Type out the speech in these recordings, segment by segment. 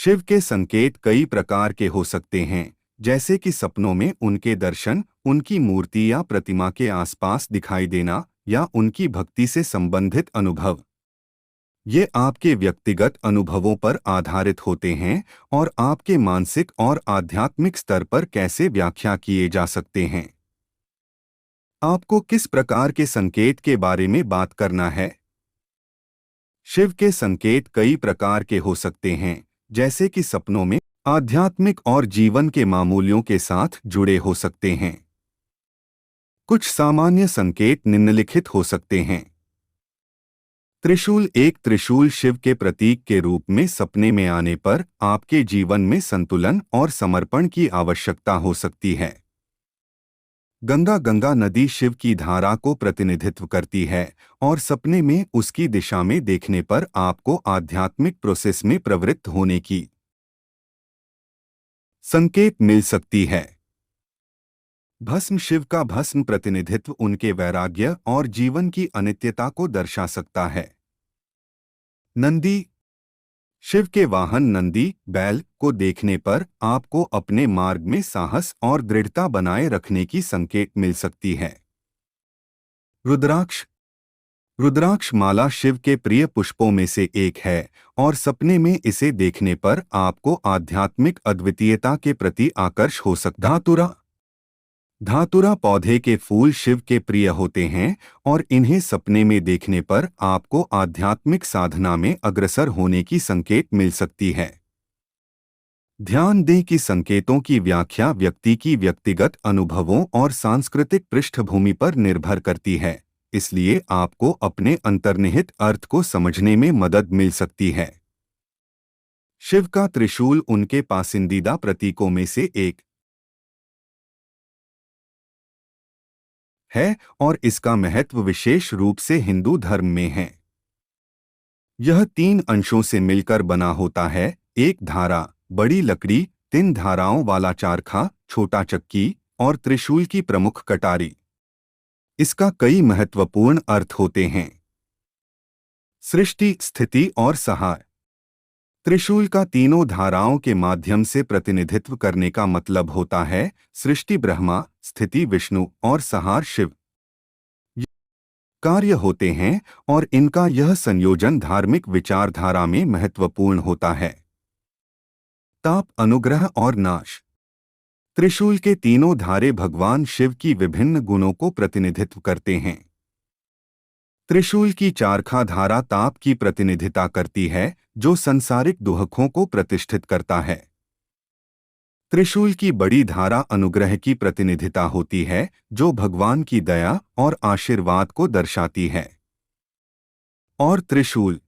शिव के संकेत कई प्रकार के हो सकते हैं, जैसे कि सपनों में उनके दर्शन, उनकी मूर्ति या प्रतिमा के आसपास दिखाई देना, या उनकी भक्ति से संबंधित अनुभव। ये आपके व्यक्तिगत अनुभवों पर आधारित होते हैं और आपके मानसिक और आध्यात्मिक स्तर पर कैसे व्याख्या किए जा सकते हैं। आपको किस प्रकार के संकेत के बारे में बात करना है? शिव के संकेत कई प्रकार के हो सकते हैं, जैसे कि सपनों में, आध्यात्मिक और जीवन के मामूलियों के साथ जुड़े हो सकते हैं। कुछ सामान्य संकेत निम्नलिखित हो सकते हैं। त्रिशूल। एक त्रिशूल शिव के प्रतीक के रूप में सपने में आने पर आपके जीवन में संतुलन और समर्पण की आवश्यकता हो सकती है। गंगा। गंगा नदी शिव की धारा को प्रतिनिधित्व करती है और सपने में उसकी दिशा में देखने पर आपको आध्यात्मिक प्रोसेस में प्रवृत्त होने की संकेत मिल सकती है। भस्म। शिव का भस्म प्रतिनिधित्व उनके वैराग्य और जीवन की अनित्यता को दर्शा सकता है। नंदी। शिव के वाहन नंदी, बैल को देखने पर आपको अपने मार्ग में साहस और दृढ़ता बनाए रखने की संकेत मिल सकती है। रुद्राक्ष। रुद्राक्ष माला शिव के प्रिय पुष्पों में से एक है और सपने में इसे देखने पर आपको आध्यात्मिक अद्वितीयता के प्रति आकर्ष हो सकता। धातुरा। धातुरा पौधे के फूल शिव के प्रिय होते हैं और इन्हें सपने में देखने पर आपको आध्यात्मिक साधना में अग्रसर होने की संकेत मिल सकती है। ध्यान दें कि संकेतों की व्याख्या व्यक्ति की व्यक्तिगत अनुभवों और सांस्कृतिक पृष्ठभूमि पर निर्भर करती है, इसलिए आपको अपने अंतर्निहित अर्थ को समझने में मदद मिल सकती है। शिव का त्रिशूल उनके पसंदीदा प्रतीकों में से एक है और इसका महत्व विशेष रूप से हिंदू धर्म में है। यह 3 अंशों से मिलकर बना होता है: एक धारा, बड़ी लकड़ी, 3 धाराओं वाला चारखा, छोटा चक्की और त्रिशूल की प्रमुख कटारी। इसका कई महत्वपूर्ण अर्थ होते हैं। सृष्टि, स्थिति और सहाय। त्रिशूल का तीनों धाराओं के माध्यम से प्रतिनिधित्व करने का मतलब होता है सृष्टि ब्रह्मा, स्थिति विष्णु और संहार शिव। ये कार्य होते हैं और इनका यह संयोजन धार्मिक विचारधारा में महत्वपूर्ण होता है। ताप, अनुग्रह और नाश। त्रिशूल के तीनों धारे भगवान शिव की विभिन्न गुणों को प्रतिनिधित्व करते हैं। त्रिशूल की चारखा धारा ताप की प्रतिनिधिता करती है, जो संसारिक दुहकों को प्रतिष्ठित करता है। त्रिशूल की बड़ी धारा अनुग्रह की प्रतिनिधिता होती है, जो भगवान की दया और आशीर्वाद को दर्शाती है। और त्रिशूल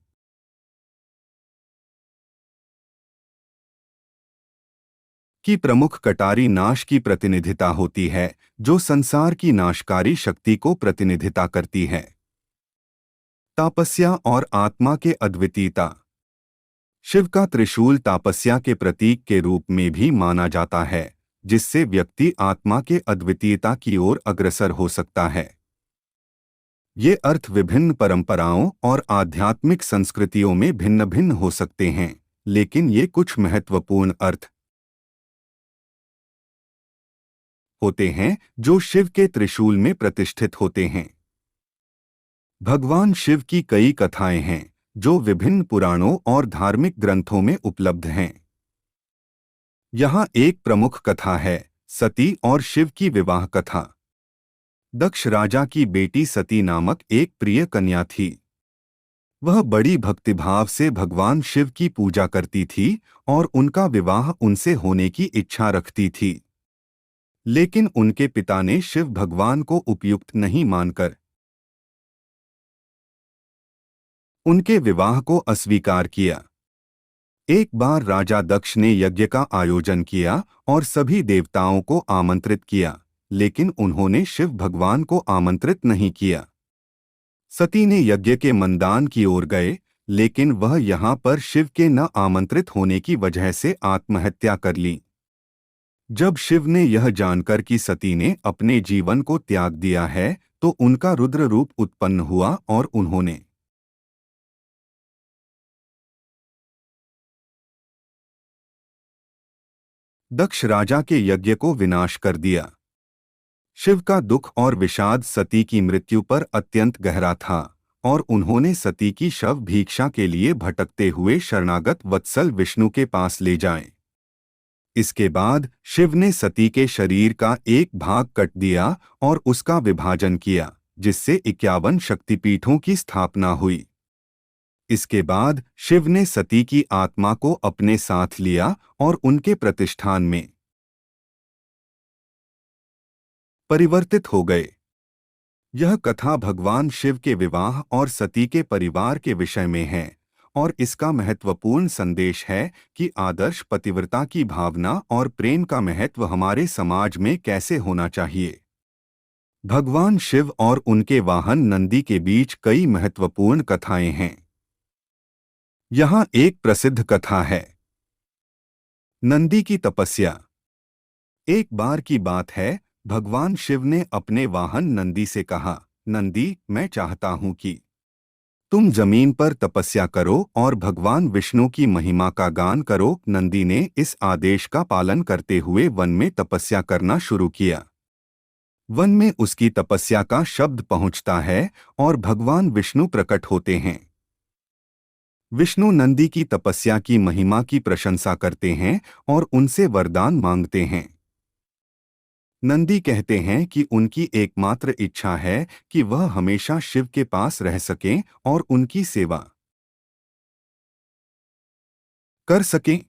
की प्रमुख कटारी नाश की प्रतिनिधिता होती है, जो संसार की नाशकारी शक्ति को प्रतिनिधिता करती है। तपस्या और आत्मा के अद्वितीयता। शिव का त्रिशूल तपस्या के प्रतीक के रूप में भी माना जाता है, जिससे व्यक्ति आत्मा के अद्वितीयता की ओर अग्रसर हो सकता है। ये अर्थ विभिन्न परंपराओं और आध्यात्मिक संस्कृतियों में भिन्न भिन्न हो सकते हैं, लेकिन ये कुछ महत्वपूर्ण अर्थ होते हैं जो शिव के त्रिशूल में प्रतिष्ठित होते हैं। भगवान शिव की कई कथाएं हैं जो विभिन्न पुराणों और धार्मिक ग्रंथों में उपलब्ध हैं। यहाँ एक प्रमुख कथा है, सती और शिव की विवाह कथा। दक्ष राजा की बेटी सती नामक एक प्रिय कन्या थी। वह बड़ी भक्तिभाव से भगवान शिव की पूजा करती थी और उनका विवाह उनसे होने की इच्छा रखती थी। लेकिन उनके पिता ने शिव भगवान को उपयुक्त नहीं मानकर उनके विवाह को अस्वीकार किया। एक बार राजा दक्ष ने यज्ञ का आयोजन किया और सभी देवताओं को आमंत्रित किया, लेकिन उन्होंने शिव भगवान को आमंत्रित नहीं किया। सती ने यज्ञ के मंदान की ओर गए, लेकिन वह यहाँ पर शिव के न आमंत्रित होने की वजह से आत्महत्या कर ली। जब शिव ने यह जानकर कि सती ने अपने जीवन को त्याग दिया है, तो उनका रुद्र रूप उत्पन्न हुआ और उन्होंने दक्ष राजा के यज्ञ को विनाश कर दिया। शिव का दुख और विषाद सती की मृत्यु पर अत्यंत गहरा था और उन्होंने सती की शव भिक्षा के लिए भटकते हुए शरणागत वत्सल विष्णु के पास ले जाएं। इसके बाद शिव ने सती के शरीर का एक भाग कट दिया और उसका विभाजन किया, जिससे 51 शक्तिपीठों की स्थापना हुई। इसके बाद शिव ने सती की आत्मा को अपने साथ लिया और उनके प्रतिष्ठान में परिवर्तित हो गए। यह कथा भगवान शिव के विवाह और सती के परिवार के विषय में है और इसका महत्वपूर्ण संदेश है कि आदर्श पतिव्रता की भावना और प्रेम का महत्व हमारे समाज में कैसे होना चाहिए। भगवान शिव और उनके वाहन नंदी के बीच कई महत्वपूर्ण कथाएं हैं। यहाँ एक प्रसिद्ध कथा है, नंदी की तपस्या। एक बार की बात है, भगवान शिव ने अपने वाहन नंदी से कहा, नंदी, मैं चाहता हूं कि तुम जमीन पर तपस्या करो और भगवान विष्णु की महिमा का गान करो। नंदी ने इस आदेश का पालन करते हुए वन में तपस्या करना शुरू किया। वन में उसकी तपस्या का शब्द पहुंचता है और भगवान विष्णु प्रकट होते हैं। विष्णु नंदी की तपस्या की महिमा की प्रशंसा करते हैं और उनसे वरदान मांगते हैं। नंदी कहते हैं कि उनकी एकमात्र इच्छा है कि वह हमेशा शिव के पास रह सकें और उनकी सेवा कर सकें।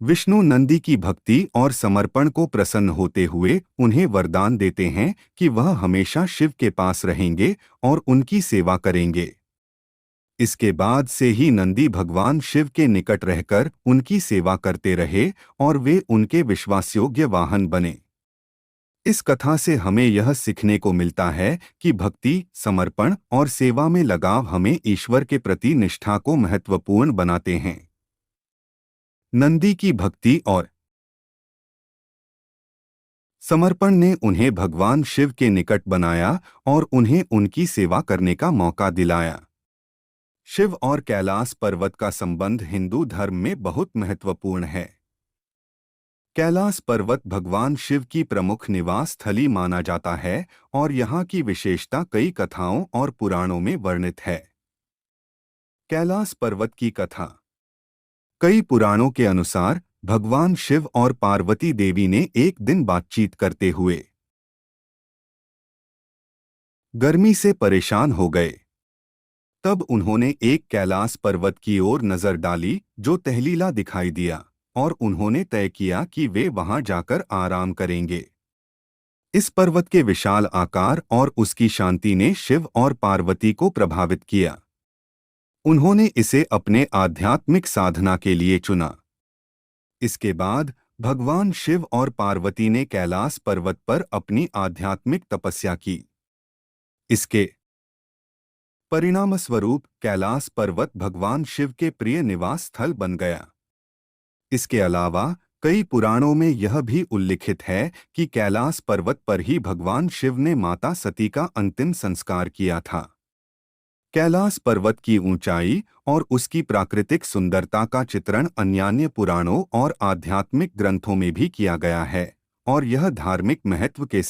विष्णु नंदी की भक्ति और समर्पण को प्रसन्न होते हुए उन्हें वरदान देते हैं कि वह हमेशा शिव के पास रहेंगे और उनकी सेवा करेंगे। इसके बाद से ही नंदी भगवान शिव के निकट रहकर उनकी सेवा करते रहे और वे उनके विश्वासयोग्य वाहन बने। इस कथा से हमें यह सीखने को मिलता है कि भक्ति, समर्पण और सेवा में लगाव हमें ईश्वर के प्रति निष्ठा को महत्वपूर्ण बनाते हैं। नंदी की भक्ति और समर्पण ने उन्हें भगवान शिव के निकट बनाया और उन्हें उनकी सेवा करने का मौका दिलाया। शिव और कैलाश पर्वत का संबंध हिंदू धर्म में बहुत महत्वपूर्ण है। कैलाश पर्वत भगवान शिव की प्रमुख निवास स्थली माना जाता है और यहाँ की विशेषता कई कथाओं और पुराणों में वर्णित है। कैलाश पर्वत की कथा। कई पुराणों के अनुसार भगवान शिव और पार्वती देवी ने एक दिन बातचीत करते हुए गर्मी से परेशान हो गए। तब उन्होंने एक कैलाश पर्वत की ओर नजर डाली जो तहलीला दिखाई दिया और उन्होंने तय किया कि वे वहां जाकर आराम करेंगे। इस पर्वत के विशाल आकार और उसकी शांति ने शिव और पार्वती को प्रभावित किया। उन्होंने इसे अपने आध्यात्मिक साधना के लिए चुना। इसके बाद भगवान शिव और पार्वती ने कैलाश पर्वत पर अपनी आध्यात्मिक तपस्या की। इसके परिणामस्वरूप कैलाश पर्वत भगवान शिव के प्रिय निवास स्थल बन गया। इसके अलावा कई पुराणों में यह भी उल्लिखित है कि कैलाश पर्वत पर ही भगवान शिव ने माता सती का अंतिम संस्कार किया था। कैलाश पर्वत की ऊंचाई और उसकी प्राकृतिक सुंदरता का चित्रण अन्यान्य पुराणों और आध्यात्मिक ग्रंथों में भी किया गया है और यह धार्मिक महत्व के